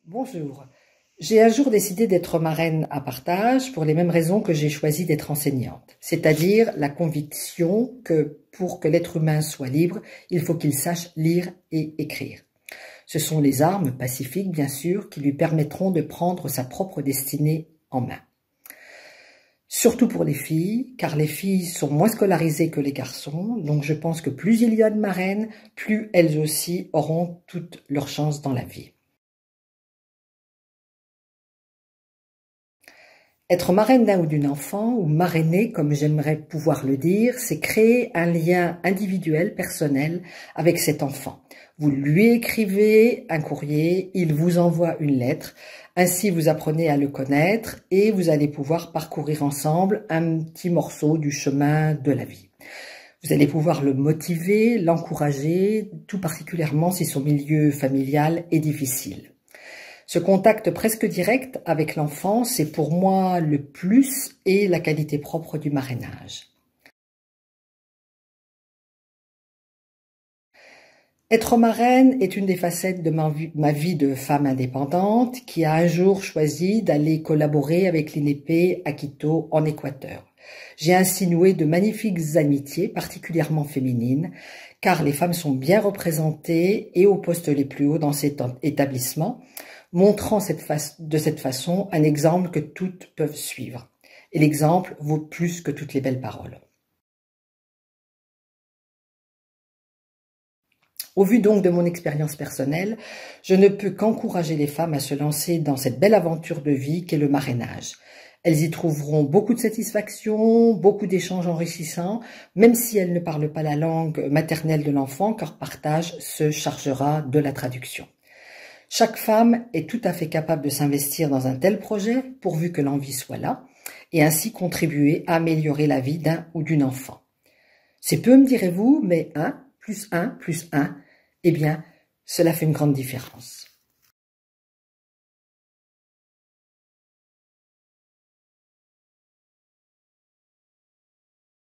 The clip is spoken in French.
Bonjour. J'ai un jour décidé d'être marraine à partage pour les mêmes raisons que j'ai choisi d'être enseignante, c'est-à-dire la conviction que pour que l'être humain soit libre, il faut qu'il sache lire et écrire. Ce sont les armes pacifiques, bien sûr, qui lui permettront de prendre sa propre destinée en main. Surtout pour les filles, car les filles sont moins scolarisées que les garçons, donc je pense que plus il y a de marraines, plus elles aussi auront toutes leurs chances dans la vie. Être marraine d'un ou d'une enfant, ou marrainer comme j'aimerais pouvoir le dire, c'est créer un lien individuel, personnel, avec cet enfant. Vous lui écrivez un courrier, il vous envoie une lettre, ainsi vous apprenez à le connaître et vous allez pouvoir parcourir ensemble un petit morceau du chemin de la vie. Vous allez pouvoir le motiver, l'encourager, tout particulièrement si son milieu familial est difficile. Ce contact presque direct avec l'enfant, c'est pour moi le plus et la qualité propre du marrainage. Être marraine est une des facettes de ma vie de femme indépendante qui a un jour choisi d'aller collaborer avec l'INEP à Quito, en Équateur. J'ai ainsi noué de magnifiques amitiés, particulièrement féminines, car les femmes sont bien représentées et aux postes les plus hauts dans cet établissement, montrant de cette façon un exemple que toutes peuvent suivre. Et l'exemple vaut plus que toutes les belles paroles. Au vu donc de mon expérience personnelle, je ne peux qu'encourager les femmes à se lancer dans cette belle aventure de vie qu'est le marrainage. Elles y trouveront beaucoup de satisfaction, beaucoup d'échanges enrichissants, même si elles ne parlent pas la langue maternelle de l'enfant, car partage se chargera de la traduction. Chaque femme est tout à fait capable de s'investir dans un tel projet, pourvu que l'envie soit là, et ainsi contribuer à améliorer la vie d'un ou d'une enfant. C'est peu, me direz-vous, mais 1 plus 1 plus 1, eh bien, cela fait une grande différence.